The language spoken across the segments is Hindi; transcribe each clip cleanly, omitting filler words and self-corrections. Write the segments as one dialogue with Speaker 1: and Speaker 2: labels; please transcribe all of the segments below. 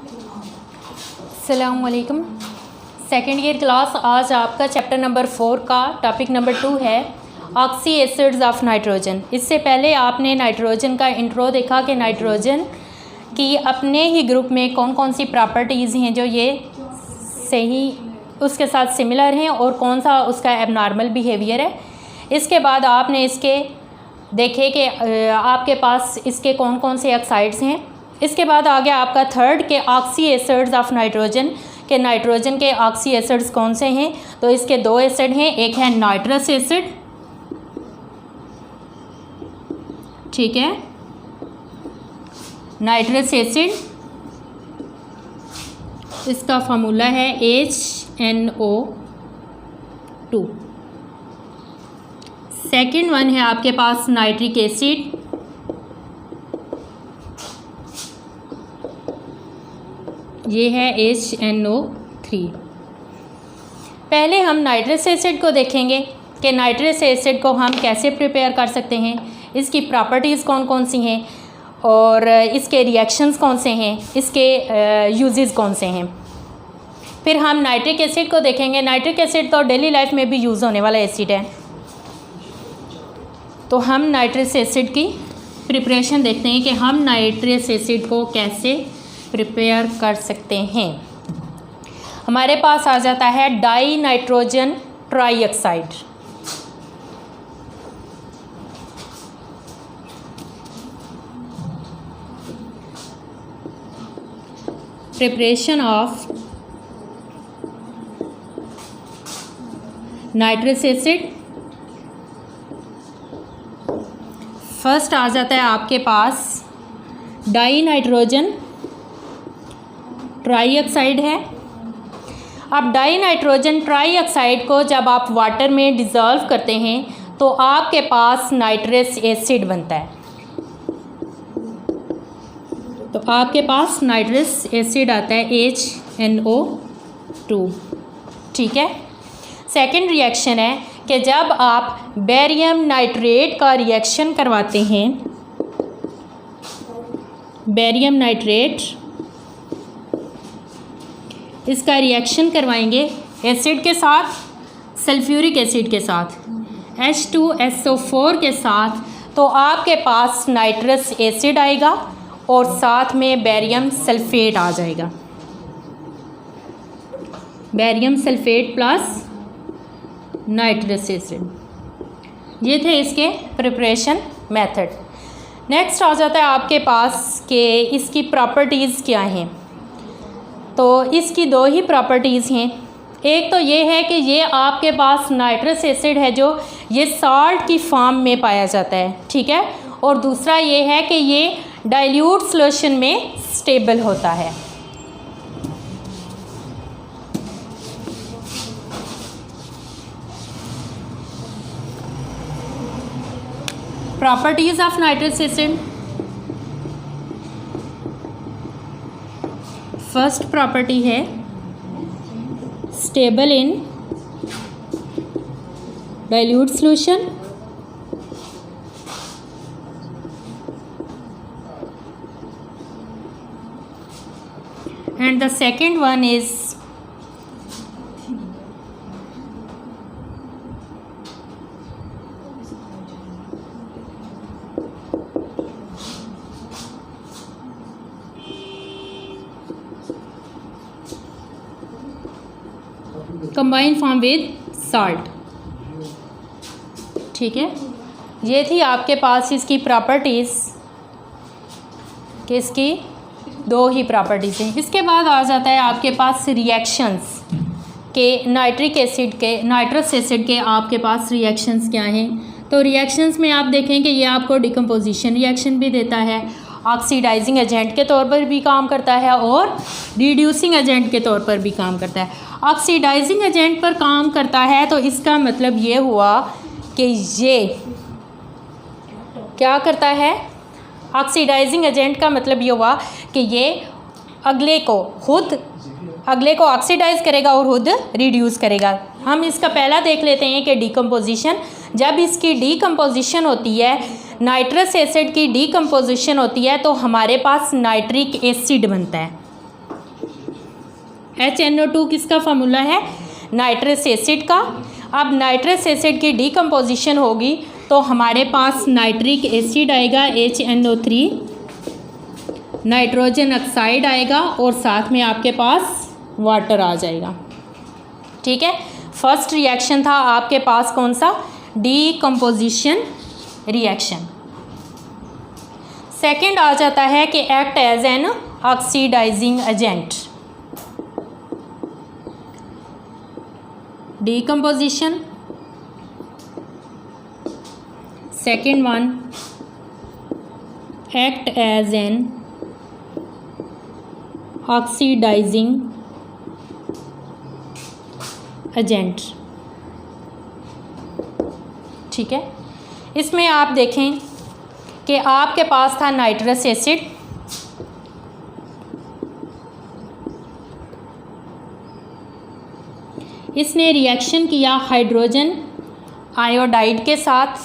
Speaker 1: अस्सलाम वालेकुम। सेकेंड ईयर क्लास, आज आपका चैप्टर नंबर 4 का टॉपिक नंबर 2 है ऑक्सी एसिड्स ऑफ नाइट्रोजन। इससे पहले आपने नाइट्रोजन का इंट्रो देखा कि नाइट्रोजन की अपने ही ग्रुप में कौन कौन सी प्रॉपर्टीज़ हैं जो ये सही उसके साथ सिमिलर हैं और कौन सा उसका एबनॉर्मल बिहेवियर है। इसके बाद आपने इसके देखे कि आपके पास इसके कौन कौन से ऑक्साइड्स हैं। इसके बाद आ गया आपका थर्ड के ऑक्सी एसिड्स ऑफ नाइट्रोजन के नाइट्रोजन के ऑक्सी एसिड्स कौन से हैं। तो इसके दो एसिड हैं, एक है नाइट्रस एसिड, ठीक है, नाइट्रस एसिड, इसका फार्मूला है HNO2। सेकेंड वन है आपके पास नाइट्रिक एसिड, ये है HNO3। पहले हम नाइट्रस एसिड को देखेंगे कि नाइट्रस एसिड को हम कैसे प्रिपेयर कर सकते हैं, इसकी प्रॉपर्टीज़ कौन कौन सी हैं और इसके रिएक्शंस कौन से हैं, इसके यूजेस कौन से हैं। फिर हम नाइट्रिक एसिड को देखेंगे। नाइट्रिक एसिड तो डेली लाइफ में भी यूज़ होने वाला एसिड है। तो हम नाइट्रस एसिड की प्रिपरेशन देखते हैं कि हम नाइट्रस एसिड को कैसे प्रिपेयर कर सकते हैं। हमारे पास आ जाता है dinitrogen trioxide. Preparation of nitrous acid. First आ जाता है आपके पास डाई नाइट्रोजन ट्राईऑक्साइड है। अब डाई नाइट्रोजन ट्राईऑक्साइड को जब आप वाटर में डिज़ोल्व करते हैं तो आपके पास नाइट्रस एसिड बनता है। तो आपके पास नाइट्रस एसिड आता है HNO2, ठीक है। सेकेंड रिएक्शन है कि जब आप बेरियम नाइट्रेट का रिएक्शन करवाते हैं, बेरियम नाइट्रेट, इसका रिएक्शन करवाएंगे एसिड के साथ, सल्फ्यूरिक एसिड के साथ, H2SO4 के साथ, तो आपके पास नाइट्रस एसिड आएगा और साथ में बेरियम सल्फेट आ जाएगा। Barium sulphate plus nitrous acid, ये थे इसके प्रिपरेशन मेथड। नेक्स्ट आ जाता है आपके पास कि इसकी प्रॉपर्टीज़ क्या हैं। तो इसकी दो ही प्रॉपर्टीज़ हैं। एक तो ये है कि ये आपके पास नाइट्रस एसिड है जो ये साल्ट की फॉर्म में पाया जाता है, ठीक है, और दूसरा ये है कि ये डाइल्यूट सॉल्यूशन में स्टेबल होता है। Properties of nitrous acid. First property है stable in dilute solution. And the second one is combine form with salt, ठीक है। ये थी आपके पास इसकी प्रॉपर्टीज़ कि इसकी दो ही प्रॉपर्टीज़ हैं। इसके बाद आ जाता है आपके पास रिएक्शंस के नाइट्रिक एसिड के नाइट्रस एसिड के आपके पास रिएक्शंस क्या हैं। तो रिएक्शंस में आप देखें कि ये आपको डिकम्पोजिशन रिएक्शन भी देता है, ऑक्सीडाइजिंग एजेंट के तौर पर भी काम करता है और रिड्यूसिंग एजेंट के तौर पर भी काम करता है। ऑक्सीडाइजिंग एजेंट पर काम करता है तो इसका मतलब ये हुआ कि ये क्या करता है, ऑक्सीडाइजिंग एजेंट का मतलब ये हुआ कि ये अगले को ऑक्सीडाइज करेगा और खुद रिड्यूस करेगा। हम इसका पहला देख लेते हैं कि डिकम्पोजिशन। जब इसकी डिकम्पोजिशन होती है, नाइट्रस एसिड की डिकम्पोजिशन होती है, तो हमारे पास नाइट्रिक एसिड बनता है। HNO2 किसका फार्मूला है? नाइट्रस एसिड का। अब नाइट्रस एसिड की डीकम्पोजिशन होगी तो हमारे पास नाइट्रिक एसिड आएगा HNO3, नाइट्रोजन ऑक्साइड आएगा और साथ में आपके पास वाटर आ जाएगा। ठीक है, फर्स्ट रिएक्शन था आपके पास कौन सा? Decomposition reaction. सेकंड आ जाता है कि act as an oxidising agent. Decomposition, second one act as an oxidising agent. ठीक है, इसमें आप देखें कि आपके पास था नाइट्रस एसिड, इसने रिएक्शन किया हाइड्रोजन आयोडाइड के साथ,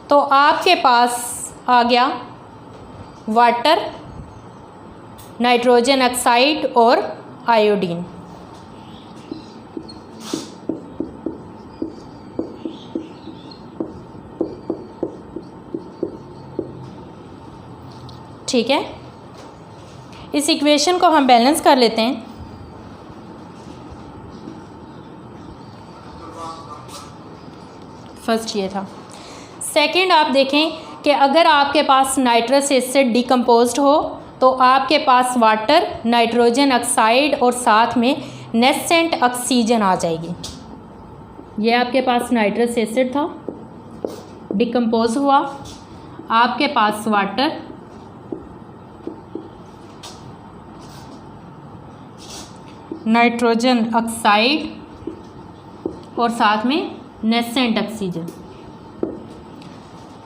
Speaker 1: तो आपके पास आ गया वाटर, नाइट्रोजन ऑक्साइड और आयोडीन। ठीक है, इस इक्वेशन को हम बैलेंस कर लेते हैं। फर्स्ट ये था। सेकंड आप देखें कि अगर आपके पास नाइट्रस एसिड डिकम्पोज्ड हो तो आपके पास वाटर, नाइट्रोजन ऑक्साइड और साथ में नेसेंट ऑक्सीजन आ जाएगी। ये आपके पास नाइट्रस एसिड था, डिकम्पोज हुआ, आपके पास वाटर, नाइट्रोजन ऑक्साइड और साथ में नेसेंट ऑक्सीजन।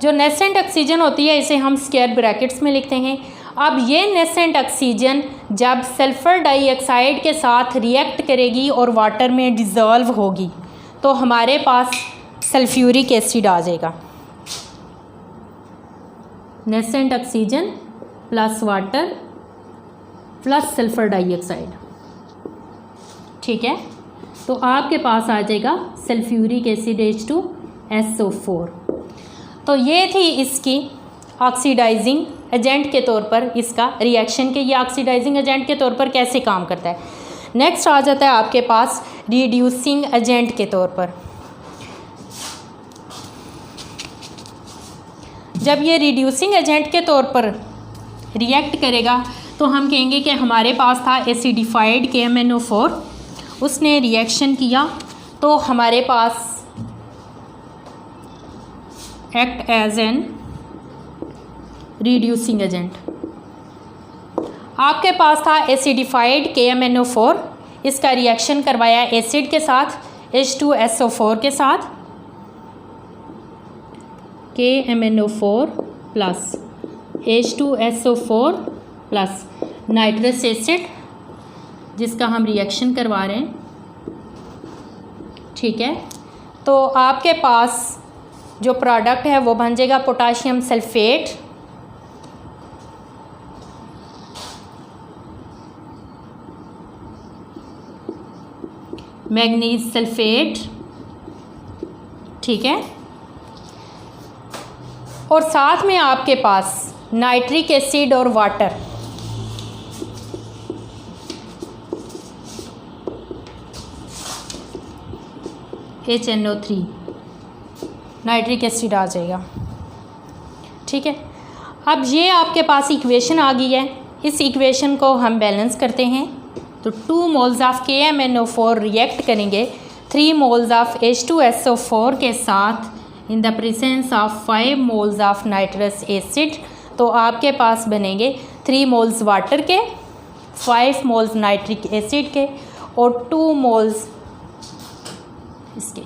Speaker 1: जो नेसेंट ऑक्सीजन होती है इसे हम स्क्वायर ब्रैकेट्स में लिखते हैं। अब ये नेसेंट ऑक्सीजन जब सल्फ़र डाइऑक्साइड के साथ रिएक्ट करेगी और वाटर में डिज़ोल्व होगी तो हमारे पास सल्फ्यूरिक एसिड आ जाएगा। Nascent oxygen plus water plus sulphur dioxide. ठीक है, तो आपके पास आ जाएगा सल्फ्यूरिक एसिड H2SO4। तो ये थी इसकी ऑक्सीडाइजिंग एजेंट के तौर पर इसका रिएक्शन के, ये ऑक्सीडाइजिंग एजेंट के तौर पर कैसे काम करता है। नेक्स्ट आ जाता है आपके पास रिड्यूसिंग एजेंट के तौर पर। जब ये रिड्यूसिंग एजेंट के तौर पर रिएक्ट करेगा तो हम कहेंगे कि हमारे पास था एसिडिफाइड KMnO4, उसने रिएक्शन किया तो हमारे पास act as an reducing agent. आपके पास था एसिडिफाइड KMnO4, इसका रिएक्शन करवाया एसिड के साथ H2SO4 के साथ, KMnO4 plus H2SO4 plus nitrous acid जिसका हम रिएक्शन करवा रहे हैं। ठीक है, तो आपके पास जो प्रोडक्ट है वो बन जाएगा पोटाशियम सल्फेट, मैग्नीज सल्फेट। ठीक है, और साथ में आपके पास नाइट्रिक एसिड और वाटर। HNO3 नाइट्रिक एसिड आ जाएगा। ठीक है, अब ये आपके पास इक्वेशन आ गई है, इस इक्वेशन को हम बैलेंस करते हैं तो 2 मोल्स ऑफ KMnO4 रिएक्ट करेंगे 3 मोल्स ऑफ H2SO4 के साथ in the presence of 5 moles of nitrous acid, तो आपके पास बनेंगे 3 मोल्स वाटर के, 5 मोल्स नाइट्रिक एसिड के और 2 मोल्स इसके।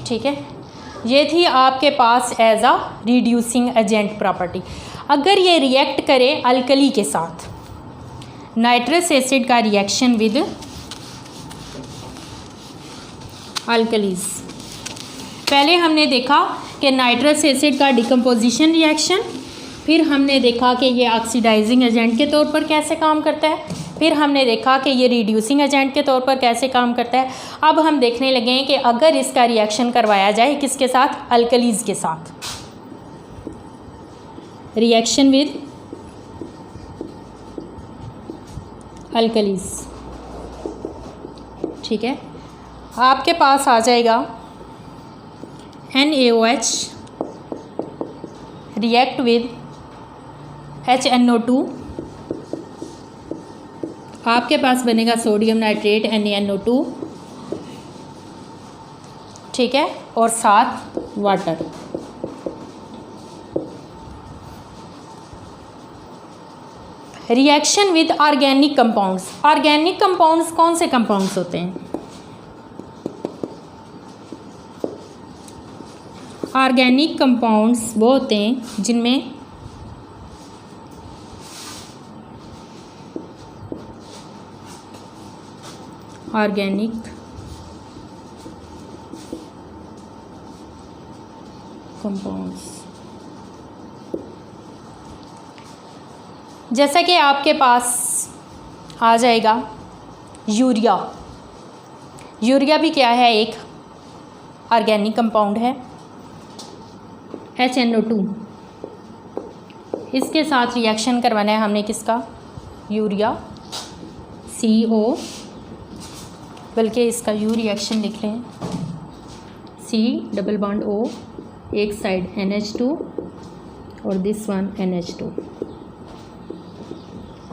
Speaker 1: ठीक है, ये थी आपके पास as a reducing agent property. अगर ये रिएक्ट करे अल्कली के साथ, नाइट्रस एसिड का रिएक्शन विद अल्कलीज, पहले हमने देखा कि नाइट्रस एसिड का डिकम्पोजिशन रिएक्शन, फिर हमने देखा कि ये ऑक्सीडाइजिंग एजेंट के तौर पर कैसे काम करता है, फिर हमने देखा कि ये रिड्यूसिंग एजेंट के तौर पर कैसे काम करता है। अब हम देखने लगे हैं कि अगर इसका रिएक्शन करवाया जाए किसके साथ, अल्कलीज के साथ, रिएक्शन विद अल्कलीज। ठीक है, आपके पास आ जाएगा NaOH रिएक्ट विद HNO2, आपके पास बनेगा सोडियम नाइट्रेट NaNO2, ठीक है, और साथ water. Reaction with organic compounds. Organic compounds कौन से कंपाउंड्स होते हैं? ऑर्गेनिक कंपाउंड्स वो होते हैं जिनमें ऑर्गेनिक कंपाउंड्स, जैसा कि आपके पास आ जाएगा यूरिया। यूरिया भी क्या है, एक ऑर्गेनिक कंपाउंड है, HNO2। इसके साथ रिएक्शन करवाना है हमने किसका, यूरिया, CO, बल्कि इसका यू रिएक्शन लिख लें, C डबल बॉन्ड O, एक साइड NH2 और दिस वन NH2।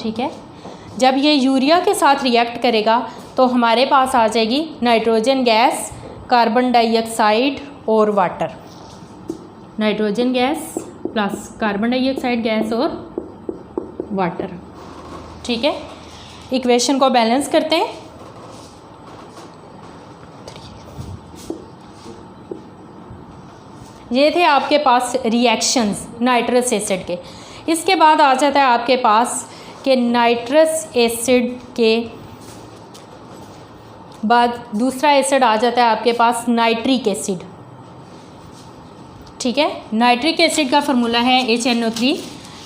Speaker 1: ठीक है, जब ये यूरिया के साथ रिएक्ट करेगा तो हमारे पास आ जाएगी नाइट्रोजन गैस, कार्बन डाइऑक्साइड और water. Nitrogen gas plus carbon dioxide gas और वाटर। ठीक है, इक्वेशन को बैलेंस करते हैं। ये थे आपके पास रिएक्शंस नाइट्रस एसिड के। इसके बाद आ जाता है आपके पास कि नाइट्रस एसिड के बाद दूसरा एसिड आ जाता है आपके पास नाइट्रिक एसिड। ठीक है, नाइट्रिक एसिड का फार्मूला है HNO3।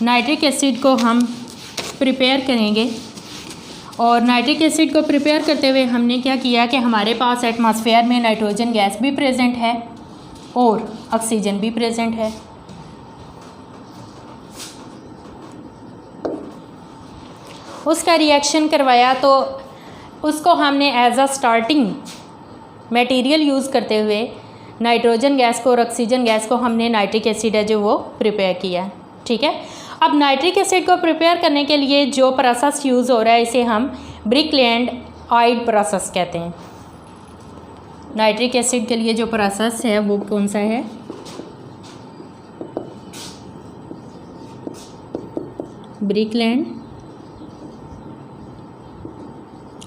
Speaker 1: नाइट्रिक एसिड को हम प्रिपेयर करेंगे और नाइट्रिक एसिड को प्रिपेयर करते हुए हमने क्या किया कि हमारे पास एटमॉस्फेयर में नाइट्रोजन गैस भी प्रेजेंट है और ऑक्सीजन भी प्रेजेंट है। उसका रिएक्शन करवाया तो उसको हमने as a starting material use करते हुए नाइट्रोजन गैस को और ऑक्सीजन गैस को हमने नाइट्रिक एसिड है जो वो प्रिपेयर किया। ठीक है, अब नाइट्रिक एसिड को प्रिपेयर करने के लिए जो प्रोसेस यूज़ हो रहा है इसे हम ब्रिकलैंड आइड प्रोसेस कहते हैं। नाइट्रिक एसिड के लिए जो प्रोसेस है वो कौन सा है, ब्रिकलैंड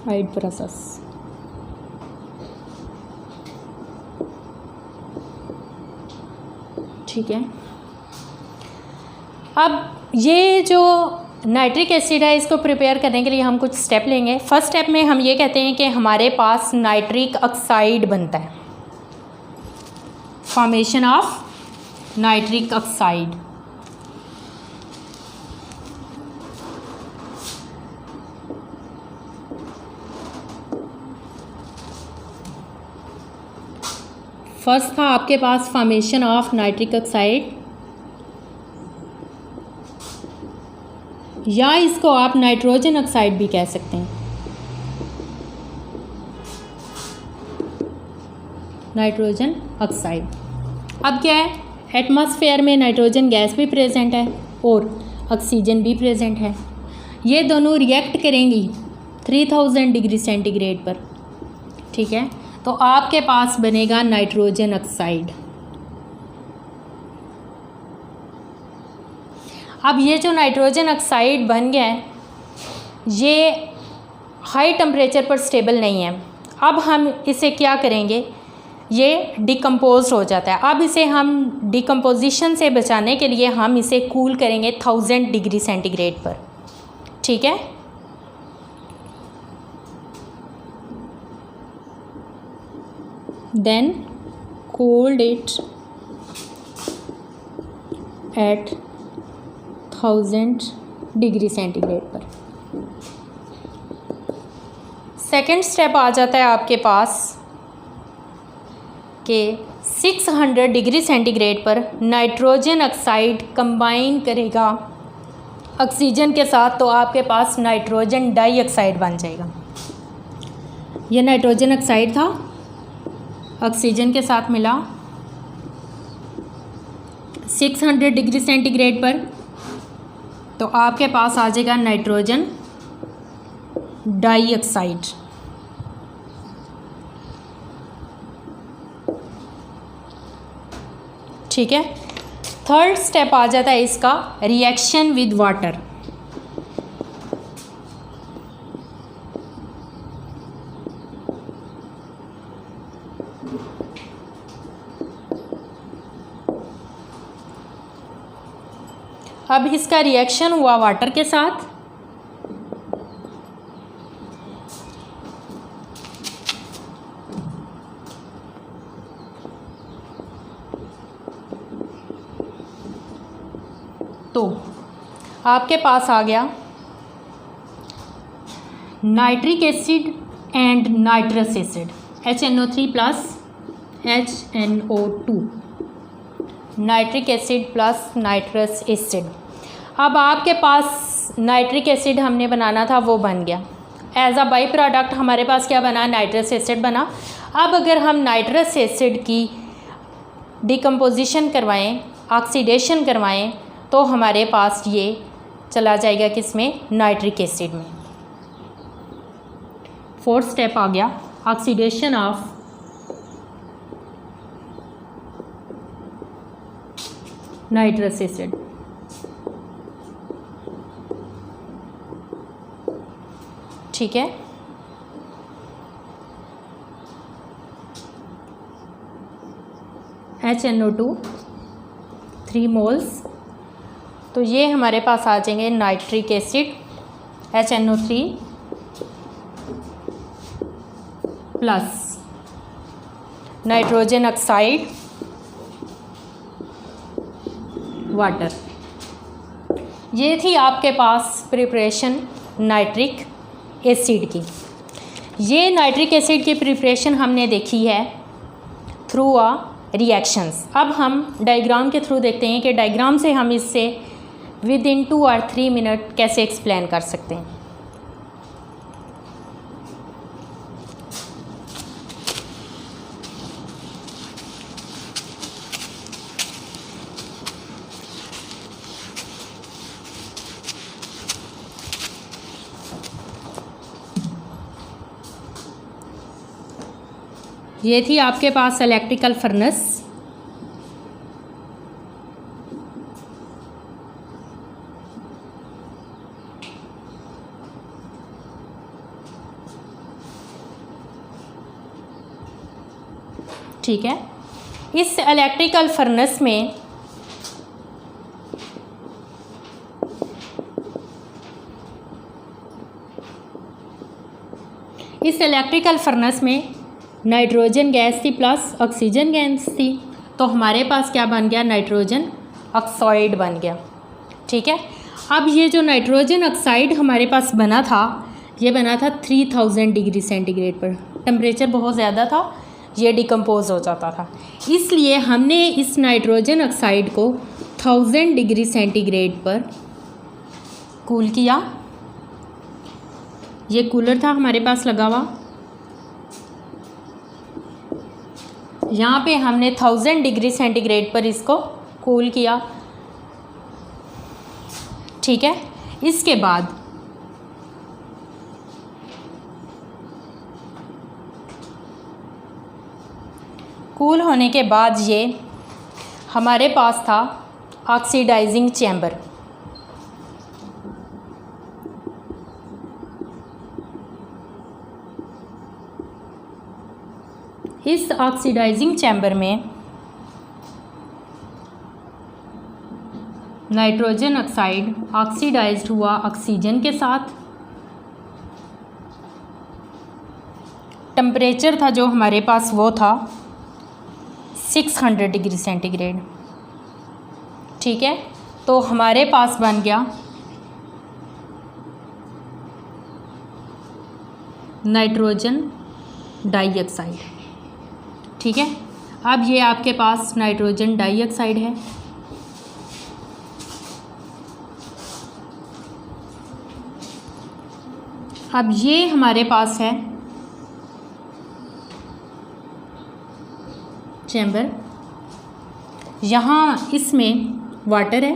Speaker 1: आइड प्रोसेस। ठीक है, अब ये जो नाइट्रिक एसिड है इसको प्रिपेयर करने के लिए हम कुछ स्टेप लेंगे। फर्स्ट स्टेप में हम ये कहते हैं कि हमारे पास नाइट्रिक ऑक्साइड बनता है, formation of nitric oxide. First था आपके पास फॉर्मेशन ऑफ नाइट्रिक ऑक्साइड, या इसको आप नाइट्रोजन ऑक्साइड भी कह सकते हैं। नाइट्रोजन ऑक्साइड अब क्या है, एटमॉस्फेयर में नाइट्रोजन गैस भी प्रेजेंट है और ऑक्सीजन भी प्रेजेंट है। ये दोनों रिएक्ट करेंगी 3000 डिग्री सेंटीग्रेड पर। ठीक है, तो आपके पास बनेगा नाइट्रोजन ऑक्साइड। अब ये जो नाइट्रोजन ऑक्साइड बन गया है ये हाई टेम्परेचर पर स्टेबल नहीं है। अब हम इसे क्या करेंगे, ये डिकम्पोज हो जाता है। अब इसे हम डिकम्पोजिशन से बचाने के लिए हम इसे कूल करेंगे 1000 डिग्री सेंटीग्रेड पर। ठीक है, then cooled it at 1000 degree centigrade पर। सेकंड स्टेप आ जाता है आपके पास कि 600 डिग्री सेंटीग्रेड पर नाइट्रोजन ऑक्साइड कंबाइन करेगा ऑक्सीजन के साथ, तो आपके पास नाइट्रोजन डाइऑक्साइड बन जाएगा। ये नाइट्रोजन ऑक्साइड था, ऑक्सीजन के साथ मिला 600 डिग्री सेंटीग्रेड पर, तो आपके पास आ जाएगा नाइट्रोजन डाइऑक्साइड। ठीक है। थर्ड स्टेप आ जाता है इसका रिएक्शन विद वाटर। अब इसका रिएक्शन हुआ वाटर के साथ, तो आपके पास आ गया nitric acid and nitrous acid HNO3 plus HNO2, nitric acid plus nitrous acid. अब आपके पास नाइट्रिक एसिड हमने बनाना था वो बन गया, एज अ बाई प्रोडक्ट हमारे पास क्या बना, नाइट्रस एसिड बना। अब अगर हम नाइट्रस एसिड की डिकम्पोजिशन करवाएं, ऑक्सीडेशन करवाएं, तो हमारे पास ये चला जाएगा किस में, नाइट्रिक एसिड में। फोर्थ स्टेप आ गया ऑक्सीडेशन ऑफ नाइट्रस एसिड। ठीक है। HNO2 3 मोल्स, तो ये हमारे पास आ जाएंगे nitric acid HNO3 plus nitrogen oxide water. ये थी आपके पास प्रिपरेशन नाइट्रिक एसिड की। ये नाइट्रिक एसिड की प्रिपरेशन हमने देखी है थ्रू अ रिएक्शंस। अब हम डायग्राम के थ्रू देखते हैं कि डायग्राम से हम इससे विद इन 2 और 3 मिनट कैसे एक्सप्लेन कर सकते हैं। ये थी आपके पास इलेक्ट्रिकल फर्नेस। ठीक है। इस इलेक्ट्रिकल फर्नेस में नाइट्रोजन गैस थी प्लस ऑक्सीजन गैस थी, तो हमारे पास क्या बन गया, नाइट्रोजन ऑक्साइड बन गया। ठीक है। अब ये जो नाइट्रोजन ऑक्साइड हमारे पास बना था, ये बना था 3000 डिग्री सेंटीग्रेड पर। टेम्परेचर बहुत ज़्यादा था, ये डिकम्पोज हो जाता था, इसलिए हमने इस नाइट्रोजन ऑक्साइड को 1000 डिग्री सेंटीग्रेड पर कूल किया। ये कूलर था हमारे पास लगा हुआ, यहाँ पे हमने 1000 डिग्री सेंटीग्रेड पर इसको कूल किया। ठीक है। इसके बाद कूल होने के बाद ये हमारे पास था ऑक्सीडाइजिंग चैम्बर। इस ऑक्सीडाइजिंग चैम्बर में नाइट्रोजन ऑक्साइड ऑक्सीडाइज्ड हुआ ऑक्सीजन के साथ। टेम्परेचर था जो हमारे पास वो था 600 डिग्री सेंटीग्रेड। ठीक है। तो हमारे पास बन गया नाइट्रोजन डाइऑक्साइड। ठीक है, अब ये आपके पास नाइट्रोजन डाइऑक्साइड है। अब ये हमारे पास है चैम्बर, यहाँ इसमें वाटर है।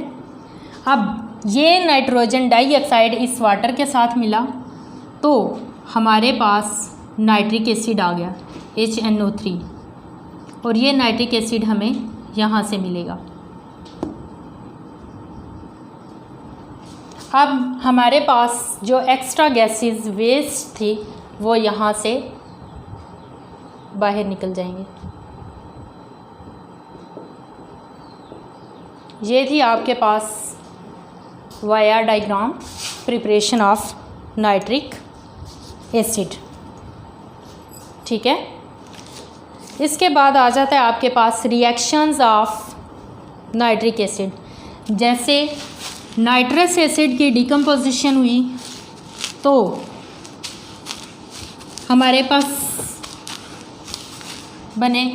Speaker 1: अब ये नाइट्रोजन डाइऑक्साइड इस वाटर के साथ मिला तो हमारे पास नाइट्रिक एसिड आ गया HNO3, और ये नाइट्रिक एसिड हमें यहाँ से मिलेगा। अब हमारे पास जो एक्स्ट्रा गैसेस वेस्ट थी वो यहाँ से बाहर निकल जाएंगे। ये थी आपके पास via diagram preparation of nitric acid. ठीक है, इसके बाद आ जाता है आपके पास रिएक्शंस ऑफ नाइट्रिक एसिड। जैसे नाइट्रस एसिड की डिकम्पोजिशन हुई तो हमारे पास बने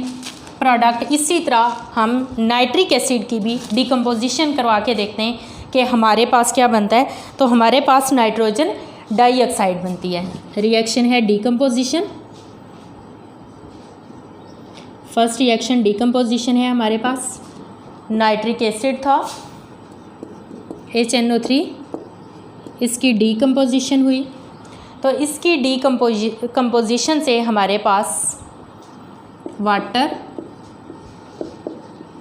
Speaker 1: प्रोडक्ट। इसी तरह हम नाइट्रिक एसिड की भी डिकम्पोजिशन करवा के देखते हैं कि हमारे पास क्या बनता है। तो हमारे पास नाइट्रोजन डाइऑक्साइड बनती है। रिएक्शन है डिकम्पोजिशन। फर्स्ट रिएक्शन डिकम्पोजिशन है हमारे पास। नाइट्रिक एसिड था HNO3, इसकी डिकम्पोजिशन हुई तो इसकी डिकम्पोजिशन से हमारे पास water,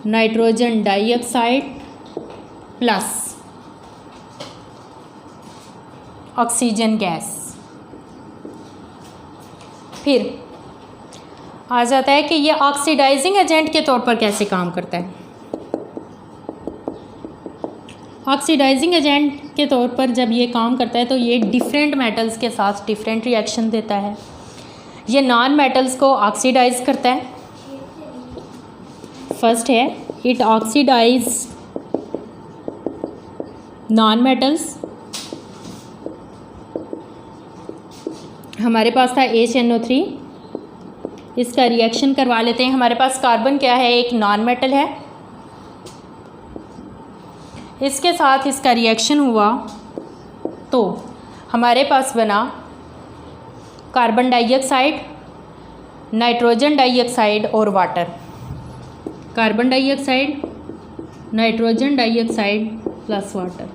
Speaker 1: nitrogen dioxide plus oxygen gas. फिर आ जाता है कि ये ऑक्सीडाइजिंग एजेंट के तौर पर कैसे काम करता है। ऑक्सीडाइजिंग एजेंट के तौर पर जब ये काम करता है तो ये डिफरेंट मेटल्स के साथ डिफरेंट रिएक्शन देता है। ये नॉन मेटल्स को ऑक्सीडाइज करता है। फर्स्ट है इट ऑक्सीडाइज नॉन मेटल्स। हमारे पास था HNO3, इसका रिएक्शन करवा लेते हैं। हमारे पास कार्बन क्या है, एक नॉन मेटल है, इसके साथ इसका रिएक्शन हुआ तो हमारे पास बना कार्बन डाइऑक्साइड, नाइट्रोजन डाइऑक्साइड और water. Carbon dioxide, nitrogen dioxide plus water.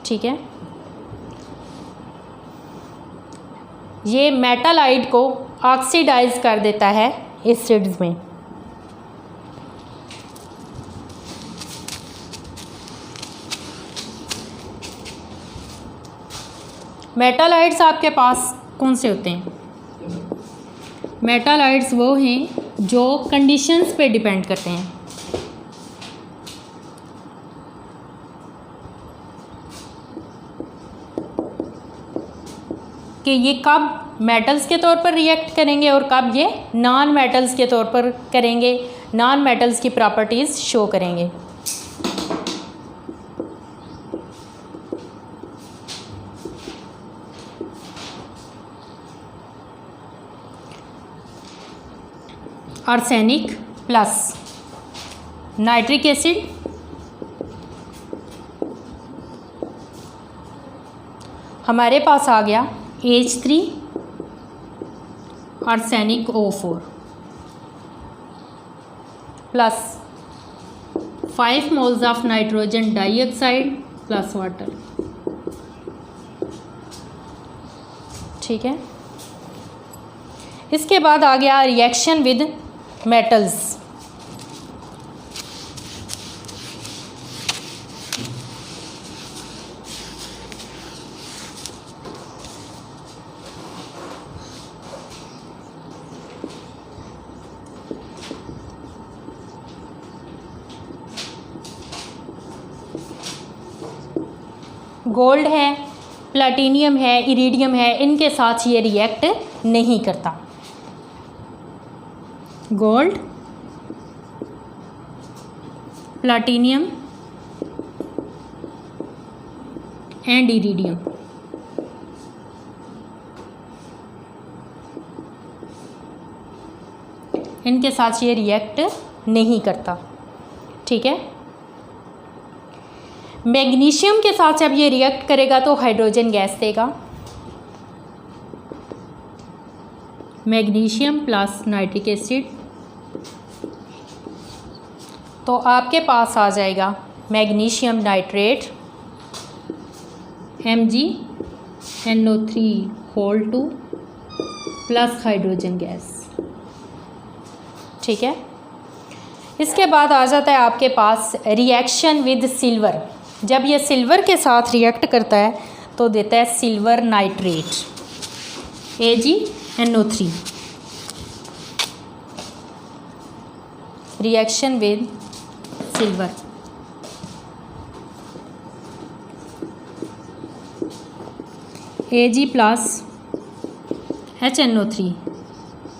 Speaker 1: ठीक है, ये मेटालाइट को ऑक्सीडाइज कर देता है एसिड्स में। मेटालाइट्स आपके पास कौन से होते हैं? मेटालाइट्स वो हैं जो कंडीशंस पे डिपेंड करते हैं। कि ये कब मेटल्स के तौर पर रिएक्ट करेंगे और कब ये नॉन मेटल्स के तौर पर करेंगे, नॉन मेटल्स की प्रॉपर्टीज़ शो करेंगे। आर्सेनिक प्लस नाइट्रिक एसिड, हमारे पास आ गया H3 arsenic O4 plus 5 moles of nitrogen dioxide plus water. ठीक है, इसके बाद आ गया रिएक्शन विद मेटल्स। गोल्ड है, प्लैटिनियम है, इरिडियम है, इनके साथ ये रिएक्ट नहीं करता। Gold, platinum and iridium nitrogen के साथ ये रिएक्ट नहीं करता। ठीक है, मैग्नीशियम के साथ जब ये रिएक्ट करेगा तो हाइड्रोजन गैस देगा। मैग्नीशियम प्लस नाइट्रिक एसिड, तो आपके पास आ जाएगा magnesium nitrate MgNO3 plus hydrogen gas. ठीक है, इसके बाद आ जाता है आपके पास रिएक्शन विद सिल्वर। जब ये सिल्वर के साथ रिएक्ट करता है तो देता है silver nitrate AgNO3। Reaction with silver, Ag plus HNO3,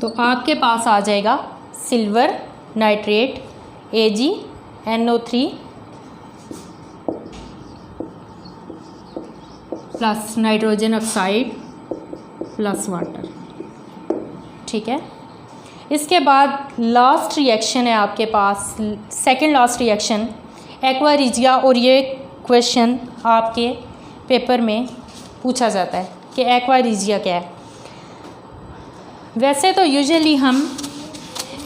Speaker 1: तो आपके पास आ जाएगा silver nitrate AgNO3 plus nitrogen oxide plus water. ठीक है, इसके बाद लास्ट रिएक्शन है आपके पास, second last reaction aqua regia. और ये क्वेश्चन आपके पेपर में पूछा जाता है कि एक्वा रिजिया क्या है। वैसे तो यूजुअली हम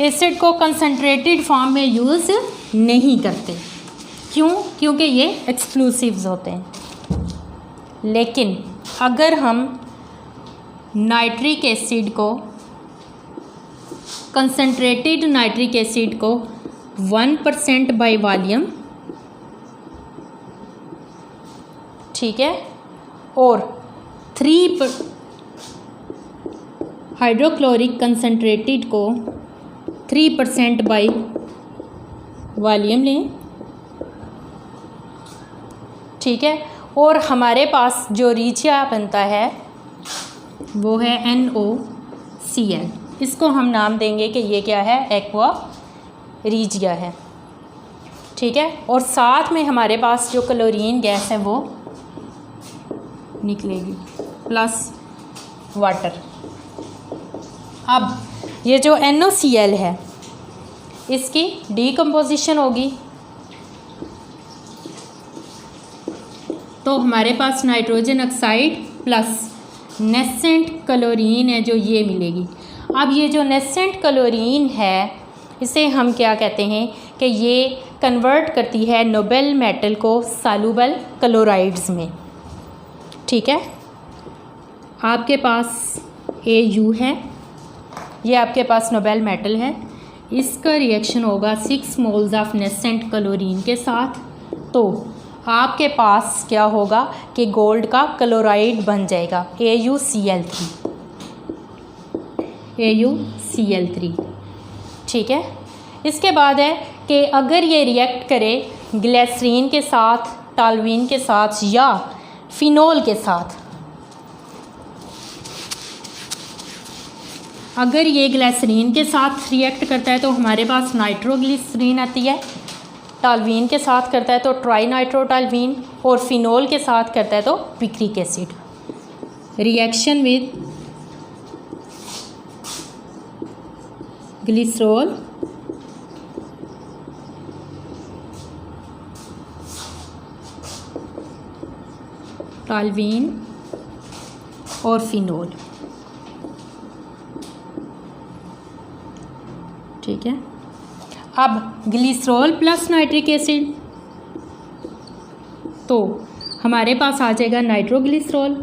Speaker 1: एसिड को कंसनट्रेटेड फॉर्म में यूज़ नहीं करते, क्यों? क्योंकि ये एक्सप्लोसिव्स होते हैं। लेकिन अगर हम नाइट्रिक एसिड को, कंसनट्रेटेड नाइट्रिक एसिड को 1% बाय वॉल्यूम, ठीक है, और 3 हाइड्रोक्लोरिक कंसनट्रेटेड को 3% बाय वॉल्यूम लें। ठीक है, और हमारे पास जो रिजिया बनता है वो है NOCl। इसको हम नाम देंगे कि ये क्या है, एक्वा रिजिया है। ठीक है, और साथ में हमारे पास जो क्लोरीन गैस है वो निकलेगी प्लस वाटर। अब ये जो NOCl है इसकी डीकम्पोजिशन होगी तो हमारे पास nitrogen oxide plus nascent chlorine है जो ये मिलेगी। अब ये जो नेसेंट क्लोरीन है इसे हम क्या कहते हैं कि ये कन्वर्ट करती है नोबेल मेटल को सॉल्युबल क्लोराइड्स में। ठीक है, आपके पास AU है, ये आपके पास नोबेल मेटल है, इसका रिएक्शन होगा 6 मोल्स ऑफ नेसेंट क्लोरीन के साथ, तो आपके पास क्या होगा कि गोल्ड का क्लोराइड बन जाएगा AuCl3। ठीक है, इसके बाद है कि अगर ये रिएक्ट करे ग्लिसरीन के साथ, टॉल्यूइन के साथ या फिनोल के साथ, अगर ये ग्लिसरीन के साथ रिएक्ट करता है तो हमारे पास नाइट्रोग्लिसरीन आती है, टॉल्यूइन के साथ करता है तो ट्राई नाइट्रोटॉल्यूइन, और फिनोल के साथ करता है तो picric acid. Reaction with glycerol toluene और फिनोल। ठीक है, अब ग्लिसरॉल प्लस नाइट्रिक एसिड, तो हमारे पास आ जाएगा नाइट्रोग्लिसरॉल,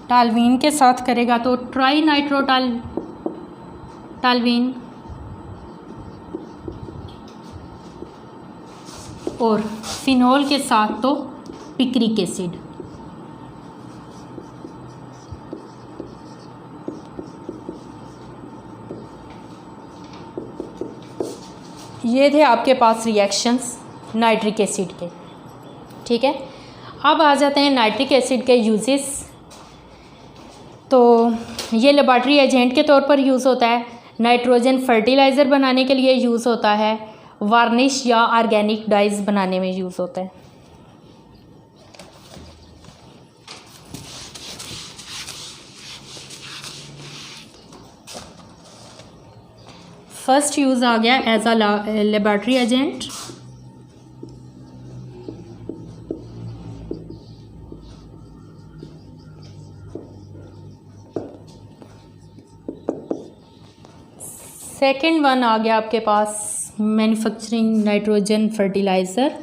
Speaker 1: टॉल्यूइन के साथ करेगा तो ट्राई नाइट्रोटॉल्यूइन, और फिनोल के साथ तो पिक्रिक एसिड। ये थे आपके पास रिएक्शंस नाइट्रिक एसिड के। ठीक है, अब आ जाते हैं नाइट्रिक एसिड के यूजेस। तो ये लेबॉरेटरी एजेंट के तौर पर यूज़ होता है, नाइट्रोजन फर्टिलाइज़र बनाने के लिए यूज़ होता है, वार्निश या ऑर्गेनिक डाइज बनाने में यूज़ होता है। फर्स्ट यूज़ आ गया as a laboratory agent. Second one आ गया आपके पास मैन्युफैक्चरिंग नाइट्रोजन फर्टिलाइज़र।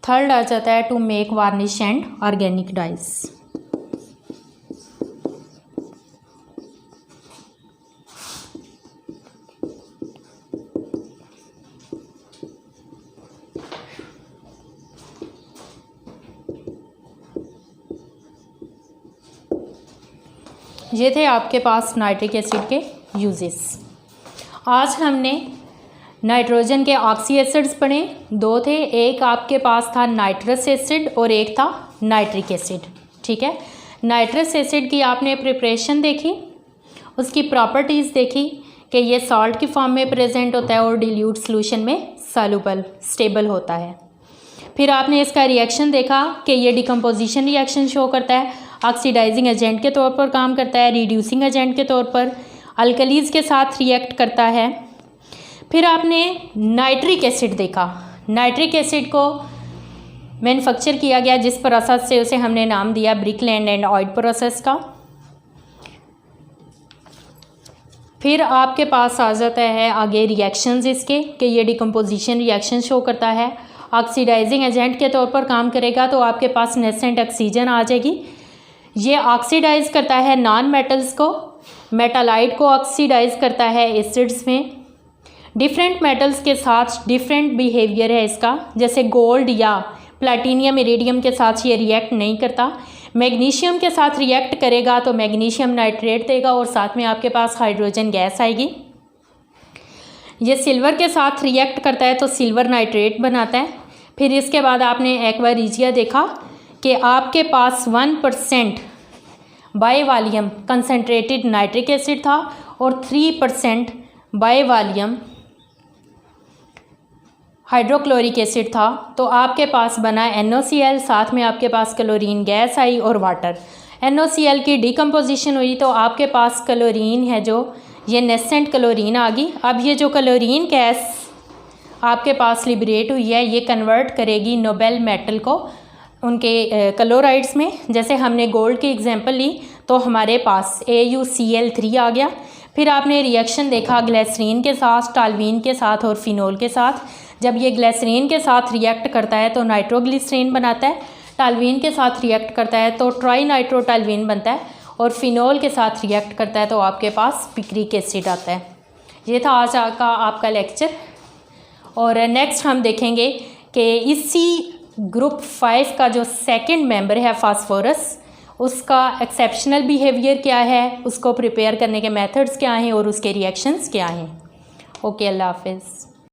Speaker 1: थर्ड आ जाता है to make varnish and organic dyes. ये थे आपके पास नाइट्रिक एसिड के यूजेस। आज हमने नाइट्रोजन के ऑक्सी एसिड्स पढ़े, दो थे, एक आपके पास था नाइट्रस एसिड और एक था नाइट्रिक एसिड। ठीक है, नाइट्रस एसिड की आपने प्रिपरेशन देखी, उसकी प्रॉपर्टीज़ देखी कि ये सॉल्ट की फॉर्म में प्रेजेंट होता है और डिल्यूट सॉल्यूशन में सॉल्युबल स्टेबल होता है। फिर आपने इसका रिएक्शन देखा कि ये डिकम्पोजिशन रिएक्शन शो करता है, ऑक्सीडाइजिंग एजेंट के तौर पर काम करता है, रिड्यूसिंग एजेंट के तौर पर, अल्कलीज के साथ रिएक्ट करता है। फिर आपने नाइट्रिक एसिड देखा, नाइट्रिक एसिड को मैन्युफैक्चर किया गया जिस प्रोसेस से उसे हमने नाम दिया ब्रिकलैंड एंड ऑयड प्रोसेस का। फिर आपके पास आ जाता है आगे रिएक्शंस इसके कि ये डिकम्पोजिशन रिएक्शन शो करता है, ऑक्सीडाइजिंग एजेंट के तौर पर काम करेगा तो आपके पास नेसेंट ऑक्सीजन आ जाएगी। ये ऑक्सीडाइज करता है नॉन मेटल्स को, मेटालाइट को ऑक्सीडाइज करता है एसिड्स में। डिफरेंट मेटल्स के साथ डिफरेंट बिहेवियर है इसका, जैसे गोल्ड या प्लैटिनियम इरिडियम के साथ ये रिएक्ट नहीं करता। मैग्नीशियम के साथ रिएक्ट करेगा तो मैग्नीशियम नाइट्रेट देगा और साथ में आपके पास हाइड्रोजन गैस आएगी। ये सिल्वर के साथ रिएक्ट करता है तो सिल्वर नाइट्रेट बनाता है। फिर इसके बाद आपने एक्वा रिजिया देखा कि आपके पास 1% by volume concentrated nitric acid था और 3% बाय वॉल्यूम हाइड्रोक्लोरिक एसिड था, तो आपके पास बना NaCl, साथ में आपके पास क्लोरीन गैस आई और वाटर। NaCl की डिकम्पोजिशन हुई तो आपके पास क्लोरीन है जो ये नेसेंट क्लोरीन आ गई। अब ये जो क्लोरीन गैस आपके पास लिबरेट हुई है ये कन्वर्ट करेगी नोबेल मेटल को उनके क्लोराइड्स में। जैसे हमने गोल्ड की एग्जांपल ली तो हमारे पास AuCl3 आ गया। फिर आपने रिएक्शन देखा ग्लिसरीन के साथ, टॉल्यूइन के साथ और फिनोल के साथ। जब ये ग्लिसरीन के साथ रिएक्ट करता है तो नाइट्रोग्लिसरीन बनाता है, टॉल्यूइन के साथ रिएक्ट करता है तो ट्राई नाइट्रोटॉल्यूइन बनता है और फिनोल के साथ रिएक्ट करता है तो आपके पास पिक्रिक एसिड आता है। ये था आज का आपका लेक्चर। और नेक्स्ट हम देखेंगे कि इसी ग्रुप 5 का जो सेकंड मेंबर है फास्फोरस, उसका एक्सेप्शनल बिहेवियर क्या है, उसको प्रिपेयर करने के मेथड्स क्या हैं और उसके रिएक्शंस क्या हैं। ओके, अल्लाह हाफिज़।